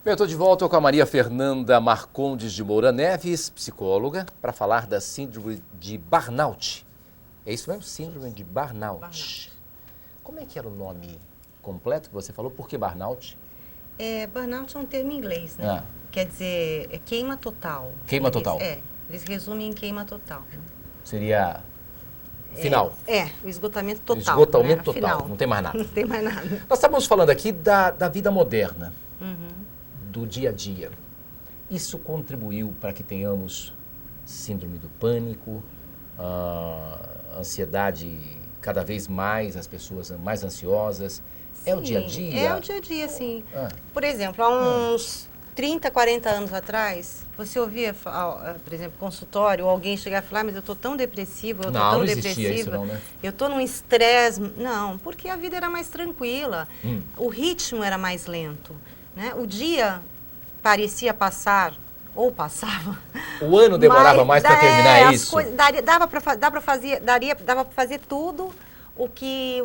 Bem, eu estou de volta com a Maria Fernanda Marcondes de Moura Neves, psicóloga, para falar da síndrome de burnout. É isso mesmo? Síndrome de burnout. Como é que era o nome completo que você falou? Por que burnout? Burnout é um termo em inglês, né? Quer dizer, é queima total. Queima total. Eles resumem em queima total. Seria final. O esgotamento total. Esgotamento total, Final. não tem mais nada. Não tem mais nada. Nós estamos falando aqui da vida moderna, do dia a dia. Isso contribuiu para que tenhamos síndrome do pânico, ansiedade cada vez mais, as pessoas mais ansiosas. Sim, é o dia a dia? É o dia a dia, sim. Por exemplo, há uns 30, 40 anos atrás, você ouvia, por exemplo, consultório, ou alguém chegar e falar, mas eu estou tão depressivo, eu estou tão depressiva, isso não, né? eu estou num estresse. Não, porque a vida era mais tranquila, o ritmo era mais lento, né? O dia parecia passar, ou passava. O ano demorava mais para terminar, isso? Dava para fazer tudo o que...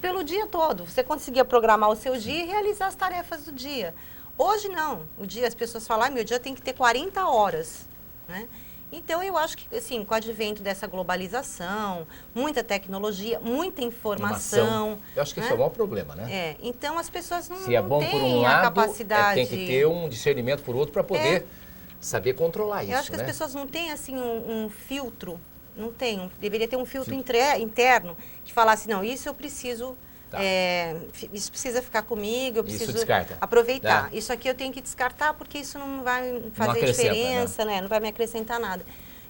pelo dia todo. Você conseguia programar o seu dia e realizar as tarefas do dia. Hoje não. O dia, as pessoas falam, meu dia tem que ter 40 horas. Né? Então, eu acho que, assim, com o advento dessa globalização, muita tecnologia, muita informação. Eu acho que isso é o maior problema, né? Então, as pessoas não, Se é bom têm por um lado, a capacidade... tem que ter um discernimento por outro para poder saber controlar isso, Eu acho que né? as pessoas não têm, assim, um filtro. Não tem. Deveria ter um filtro interno que falasse, não, isso eu preciso... isso precisa ficar comigo, eu preciso aproveitar. Isso aqui eu tenho que descartar porque isso não vai fazer diferença, né? Não vai me acrescentar nada.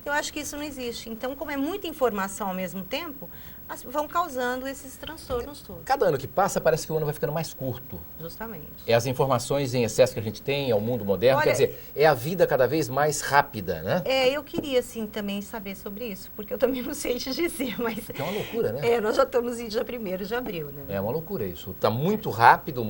Eu acho que isso não existe. Então, como é muita informação ao mesmo tempo, vão causando esses transtornos todos. Cada ano que passa, parece que o ano vai ficando mais curto. Justamente. É as informações em excesso que a gente tem, é o mundo moderno, quer dizer, é a vida cada vez mais rápida, né? Eu queria, sim, também saber sobre isso, porque eu também não sei te dizer, mas... É uma loucura, né? Nós já estamos em dia 1º de abril, né? É uma loucura isso. Está muito rápido,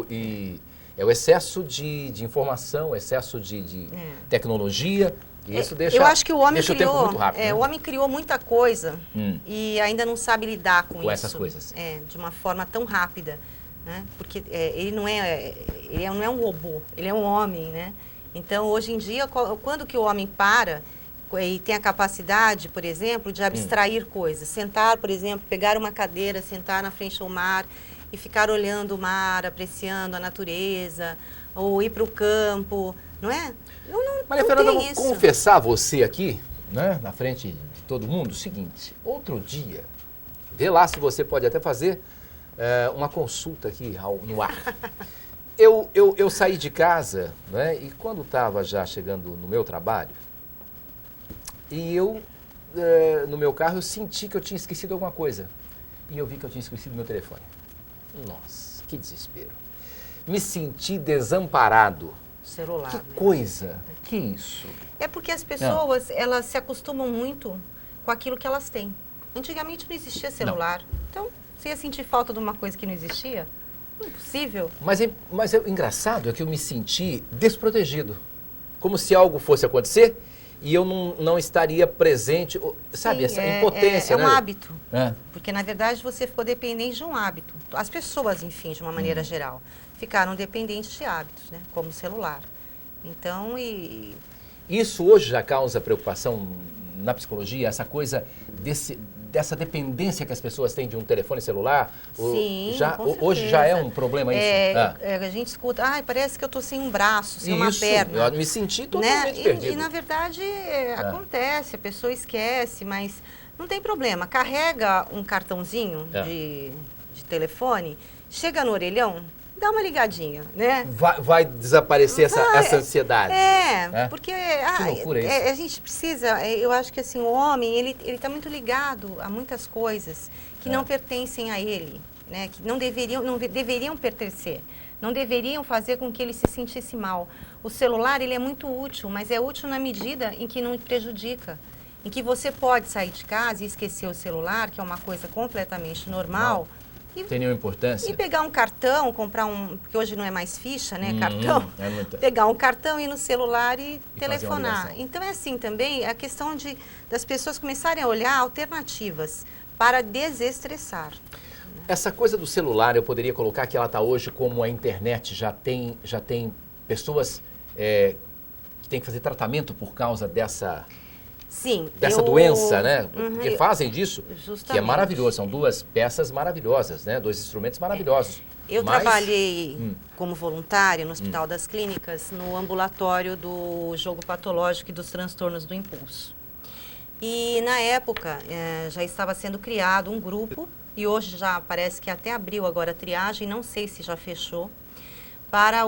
e é o excesso de informação, o excesso de tecnologia... Isso deixa, eu acho que o homem o tempo muito rápido. O homem criou muita coisa e ainda não sabe lidar com isso. Essas coisas. De uma forma tão rápida, né? Porque ele não é um robô, ele é um homem, né? Então, hoje em dia, quando que o homem para e tem a capacidade, por exemplo, de abstrair coisas, sentar, por exemplo, pegar uma cadeira, sentar na frente ao mar e ficar olhando o mar, apreciando a natureza, ou ir para o campo, não é? Maria Fernanda, eu vou confessar a você aqui, né, na frente de todo mundo, o seguinte: outro dia, vê lá se você pode até fazer uma consulta aqui no ar. Eu saí de casa, né, e quando estava já chegando no meu trabalho, e no meu carro, eu senti que eu tinha esquecido alguma coisa. E eu vi que eu tinha esquecido meu telefone. Nossa, que desespero. Me senti desamparado. Celular. Que coisa, que isso? É porque as pessoas, elas se acostumam muito com aquilo que elas têm. Antigamente não existia celular. Então, você ia sentir falta de uma coisa que não existia? Impossível. Mas o engraçado é que eu me senti desprotegido. Como se algo fosse acontecer e eu não estaria presente. Sabe, essa impotência, né? É um hábito. É. Porque, na verdade, você ficou dependente de um hábito. As pessoas, enfim, de uma maneira geral, ficaram dependentes de hábitos, né? Como o celular. Então, Isso hoje já causa preocupação na psicologia, essa coisa dessa dependência que as pessoas têm de um telefone celular? Sim, hoje já é um problema isso? A gente escuta, parece que eu estou sem um braço, sem uma perna. Eu me senti totalmente perdido. E, na verdade, acontece, a pessoa esquece, mas não tem problema. Carrega um cartãozinho de telefone, chega no orelhão, dá uma ligadinha, né? Vai desaparecer essa ansiedade. Porque que loucura isso. A gente precisa, eu acho que assim, o homem, ele está muito ligado a muitas coisas que não pertencem a ele, né? Que não deveriam pertencer, não deveriam fazer com que ele se sentisse mal. O celular, ele é muito útil, mas é útil na medida em que não prejudica. Em que você pode sair de casa e esquecer o celular, que é uma coisa completamente normal. Tem nenhuma importância? E pegar um cartão, comprar porque hoje não é mais ficha, né, cartão. Pegar um cartão, ir no celular e telefonar. Então é assim também, a questão das pessoas começarem a olhar alternativas para desestressar. Essa coisa do celular, eu poderia colocar que ela está hoje como a internet já tem pessoas que têm que fazer tratamento por causa dessa doença, né? Porque fazem disso, justamente. Que é maravilhoso. São duas peças maravilhosas, né? Dois instrumentos maravilhosos. Eu trabalhei como voluntária no Hospital das Clínicas, no ambulatório do jogo patológico e dos transtornos do impulso. E na época já estava sendo criado um grupo, e hoje já parece que até abriu agora a triagem, não sei se já fechou, para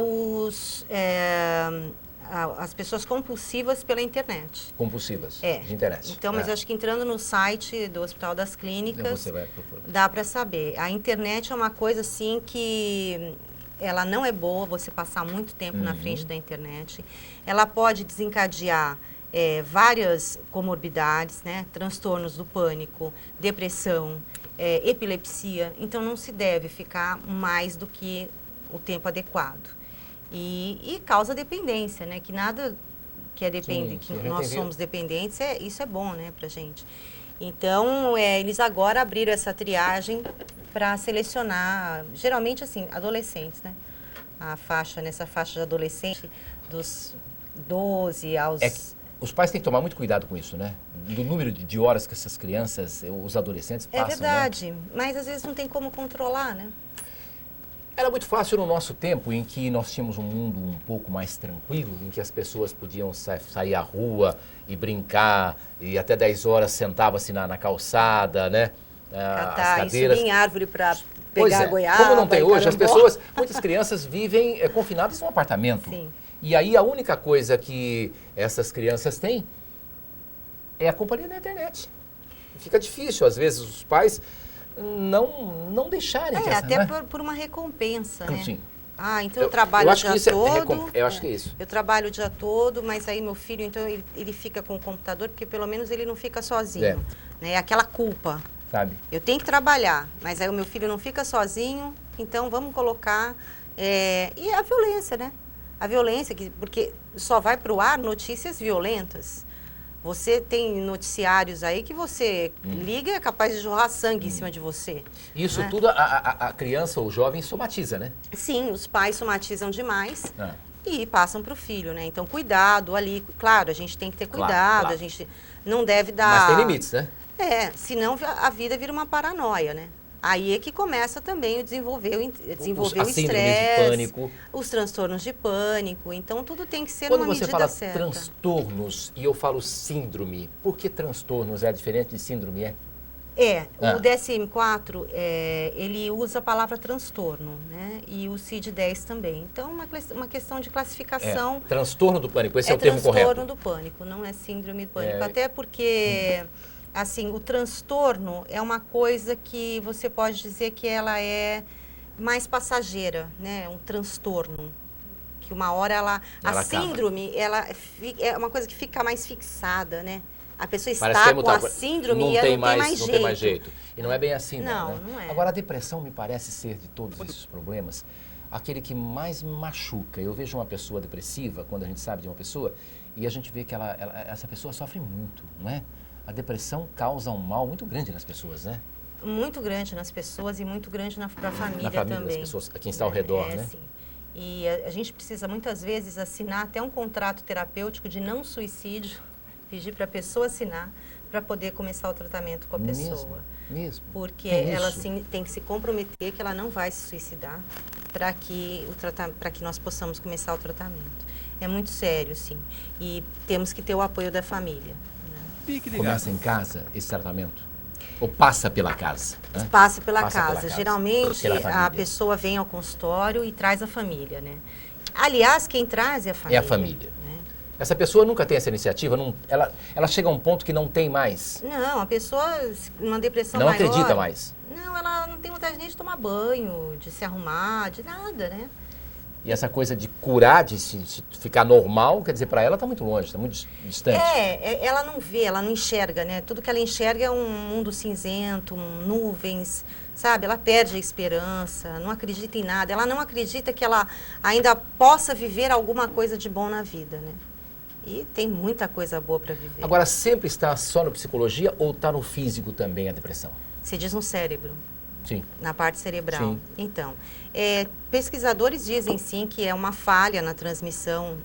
as pessoas compulsivas pela internet. Compulsivas, de internet. Então, mas eu acho que entrando no site do Hospital das Clínicas, dá para saber. A internet é uma coisa, assim, que ela não é boa, você passar muito tempo na frente da internet. Ela pode desencadear várias comorbidades, né? Transtornos do pânico, depressão, epilepsia. Então, não se deve ficar mais do que o tempo adequado. E causa dependência, né? Que nada que é dependente, que nós somos dependentes, isso é bom, né, pra gente. Então, eles agora abriram essa triagem para selecionar, geralmente, assim, adolescentes, né? Nessa faixa de adolescente, dos 12 aos... Os pais têm que tomar muito cuidado com isso, né? Do número de horas que essas crianças, os adolescentes passam, É verdade, né? Mas às vezes não tem como controlar, né? Era muito fácil no nosso tempo, em que nós tínhamos um mundo um pouco mais tranquilo, em que as pessoas podiam sair à rua e brincar, e até 10 horas sentava-se na calçada, né? As cadeiras. E subir em árvore para pegar a goiaba. Como não tem hoje, muitas crianças vivem confinadas num apartamento. Sim. E aí a única coisa que essas crianças têm é a companhia da internet. Fica difícil, às vezes, os pais não deixarem. Até por uma recompensa, né? Sim. Então eu trabalho o dia todo. Eu acho que é isso. Eu trabalho o dia todo, mas aí meu filho, então, ele fica com o computador, porque pelo menos ele não fica sozinho. Né? Aquela culpa. Sabe? Eu tenho que trabalhar, mas aí o meu filho não fica sozinho, então vamos colocar... E a violência, né? A violência, porque só vai para o ar notícias violentas. Você tem noticiários aí que você liga e é capaz de jorrar sangue em cima de você. Isso tudo a criança ou o jovem somatiza, né? Sim, os pais somatizam demais e passam para o filho, né? Então, cuidado ali. Claro, a gente tem que ter cuidado, claro. A gente não deve dar... Mas tem limites, né? Senão a vida vira uma paranoia, né? Aí é que começa também o desenvolver o estresse, de pânico, os transtornos de pânico. Então, tudo tem que ser numa medida certa. Quando você fala transtornos e eu falo síndrome, por que transtornos é diferente de síndrome? O DSM-4, ele usa a palavra transtorno, né? E o CID-10 também. Então, uma questão de classificação... transtorno do pânico, esse é o termo correto. Transtorno do pânico, não é síndrome do pânico. Até porque... Assim, o transtorno é uma coisa que você pode dizer que ela é mais passageira, né? Um transtorno. Que uma hora a síndrome, ela é uma coisa que fica mais fixada, né? A pessoa está com a síndrome e ela não tem mais jeito. E não é bem assim, não, né? Não é. Agora, a depressão me parece ser, de todos esses problemas, aquele que mais machuca. Eu vejo uma pessoa depressiva, quando a gente sabe de uma pessoa, e a gente vê que essa pessoa sofre muito, não é? A depressão causa um mal muito grande nas pessoas, né? Muito grande nas pessoas e muito grande para a família também. Das pessoas, a quem está ao redor, né? Sim. E a gente precisa muitas vezes assinar até um contrato terapêutico de não suicídio, pedir para a pessoa assinar para poder começar o tratamento com a pessoa. Mesmo? Porque ela tem que se comprometer que ela não vai se suicidar para que nós possamos começar o tratamento. É muito sério, sim. E temos que ter o apoio da família. Começa em casa esse tratamento? Ou passa pela casa? Né? Passa pela casa. Geralmente, a pessoa vem ao consultório e traz a família, né? Aliás, quem traz é a família. É a família. Né? Essa pessoa nunca tem essa iniciativa? Ela chega a um ponto que não tem mais? Não, a pessoa, numa depressão maior... Não acredita mais? Não, ela não tem vontade nem de tomar banho, de se arrumar, de nada, né? E essa coisa de curar, de se ficar normal, quer dizer, para ela está muito longe, está muito distante. Ela não vê, ela não enxerga, né? Tudo que ela enxerga é um mundo cinzento, nuvens, sabe? Ela perde a esperança, não acredita em nada. Ela não acredita que ela ainda possa viver alguma coisa de bom na vida, né? E tem muita coisa boa para viver. Agora, sempre está só no psicologia ou está no físico também a depressão? Você diz no cérebro. Sim. Na parte cerebral. Sim. Então, pesquisadores dizem sim que é uma falha na transmissão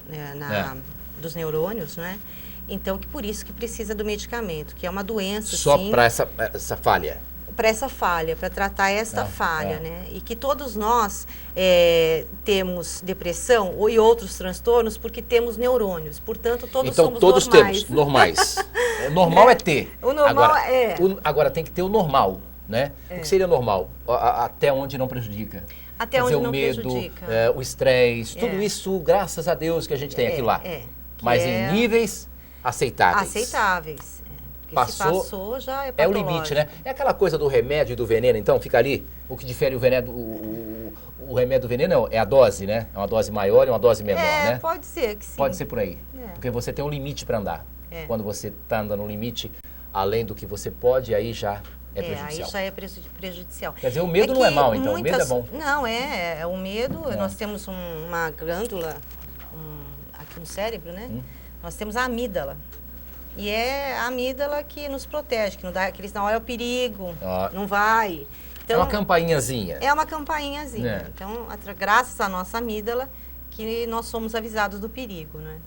dos neurônios, né? Então, que por isso que precisa do medicamento, que é uma doença, só para essa falha? Para essa falha, para tratar esta falha, né? E que todos nós temos depressão e outros transtornos porque temos neurônios. Portanto, todos somos todos normais. Temos normais. O normal é ter. O normal agora tem que ter o normal, né? O que seria normal? Até onde não prejudica. Até onde não prejudica. O estresse, tudo isso, graças a Deus que a gente tem aquilo lá. Mas em níveis aceitáveis. Aceitáveis. Porque se passou, já é patológico. É o limite, né? É aquela coisa do remédio e do veneno, então, fica ali. O que difere o veneno, o remédio do veneno é a dose, né? É uma dose maior e uma dose menor, né? Pode ser que sim. Pode ser por aí. Porque você tem um limite para andar. Quando você está andando no limite, além do que você pode, aí já é prejudicial. Aí já é prejudicial. Quer dizer, o medo não é mau, então. O medo é bom. Não, o medo, nós temos uma glândula aqui no cérebro, né? Nós temos a amígdala. E é a amígdala que nos protege, que eles não olham o perigo, não vai. Então, é uma campainhazinha. É uma campainhazinha. Então, graças à nossa amígdala, que nós somos avisados do perigo, né?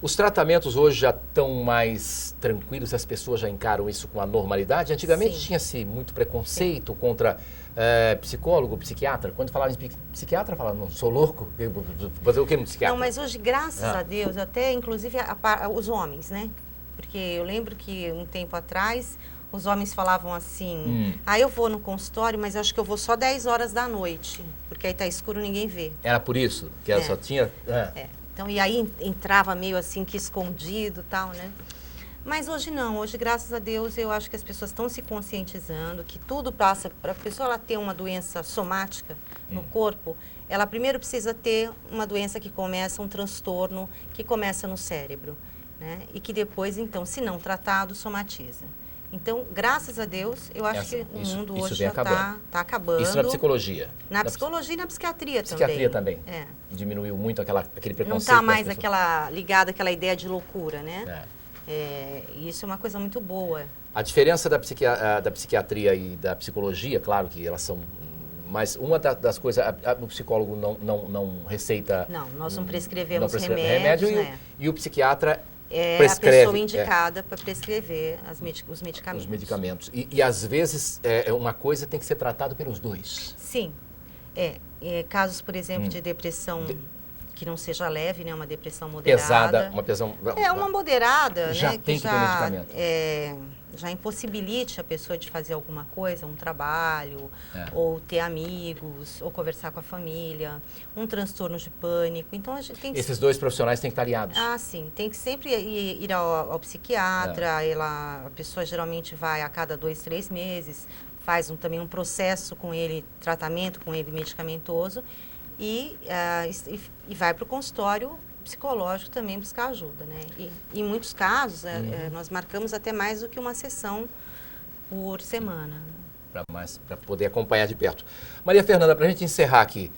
Os tratamentos hoje já estão mais tranquilos, as pessoas já encaram isso com a normalidade? Antigamente tinha-se muito preconceito contra psicólogo, psiquiatra. Quando falava em psiquiatra, falava, não, sou louco, fazer o que no psiquiatra? Não, mas hoje, graças a Deus, até inclusive os homens, né? Porque eu lembro que um tempo atrás, os homens falavam assim, eu vou no consultório, mas eu acho que eu vou só 10 horas da noite, porque aí tá escuro, ninguém vê. Era por isso? Que ela só tinha... Então, e aí entrava meio assim que escondido e tal, né? Mas hoje não, hoje, graças a Deus, eu acho que as pessoas estão se conscientizando, que tudo passa, para a pessoa ela ter uma doença somática no corpo, ela primeiro precisa ter uma doença que começa, um transtorno que começa no cérebro, né? E que depois, então, se não tratado, somatiza. Então, graças a Deus, eu acho que o mundo hoje já está acabando. Isso na psicologia? Na psicologia e na psiquiatria também. Psiquiatria também? Diminuiu muito aquele preconceito. Não está mais ligada àquela ideia de loucura, né? Isso é uma coisa muito boa. A diferença da psiquiatria e da psicologia, claro que elas são... Mas uma das coisas, o psicólogo não receita... Não, nós não prescrevemos remédios, né? E o psiquiatra prescreve. É a pessoa indicada para prescrever os medicamentos. Os medicamentos. E às vezes, uma coisa tem que ser tratada pelos dois. Sim. Casos, por exemplo, de depressão... que não seja leve, né? Uma depressão moderada. Pesada, uma depressão... uma moderada, já né? Tem que ter medicamento. Já impossibilite a pessoa de fazer alguma coisa, um trabalho, ou ter amigos, ou conversar com a família, um transtorno de pânico. Então, a gente tem que... Esses dois profissionais têm que estar aliados. Sim. Tem que sempre ir ao psiquiatra. A pessoa geralmente vai a cada 2, 3 meses, faz também um processo com ele, tratamento com ele medicamentoso, e vai para o consultório psicológico também buscar ajuda, né? E em muitos casos, nós marcamos até mais do que uma sessão por semana. Para poder acompanhar de perto. Maria Fernanda, para a gente encerrar aqui,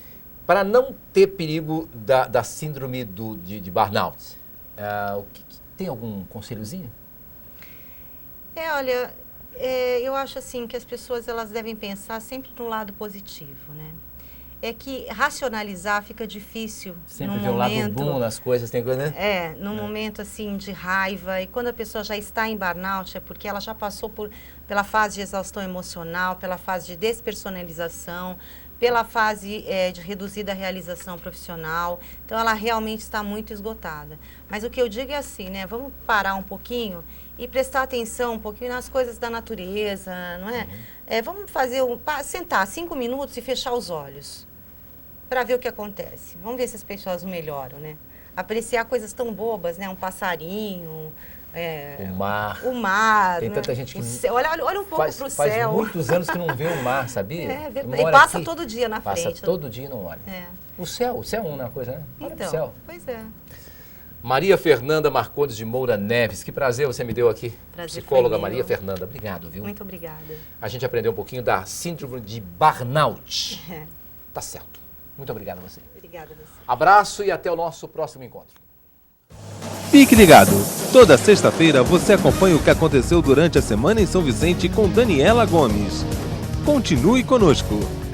para não ter perigo da síndrome de burnout, tem algum conselhozinho? Olha, eu acho assim que as pessoas elas devem pensar sempre no lado positivo, né? É que racionalizar fica difícil. Sempre vê o lado bom nas coisas, tem coisa, né? Num momento assim de raiva. E quando a pessoa já está em burnout, é porque ela já passou pela fase de exaustão emocional, pela fase de despersonalização, pela fase de reduzida realização profissional. Então, ela realmente está muito esgotada. Mas o que eu digo é assim, né? Vamos parar um pouquinho e prestar atenção um pouquinho nas coisas da natureza, não é? Vamos sentar 5 minutos e fechar os olhos para ver o que acontece. Vamos ver se as pessoas melhoram, né? Apreciar coisas tão bobas, né? Um passarinho, o mar. Tem tanta gente que... Olha um pouco para o céu. Faz muitos anos que não vê o mar, sabia? É verdade. E passa aqui, todo dia na frente. Passa todo dia e não olha. O céu é uma coisa, né? Olha pro céu. Pois é. Maria Fernanda Marcondes de Moura Neves, que prazer você me deu aqui. Prazer. Psicóloga Maria Fernanda, obrigado, viu? Muito obrigada. A gente aprendeu um pouquinho da síndrome de burnout. Tá certo. Muito obrigado a você. Obrigada a você. Abraço e até o nosso próximo encontro. Fique ligado. Toda sexta-feira você acompanha o que aconteceu durante a semana em São Vicente com Daniela Gomes. Continue conosco.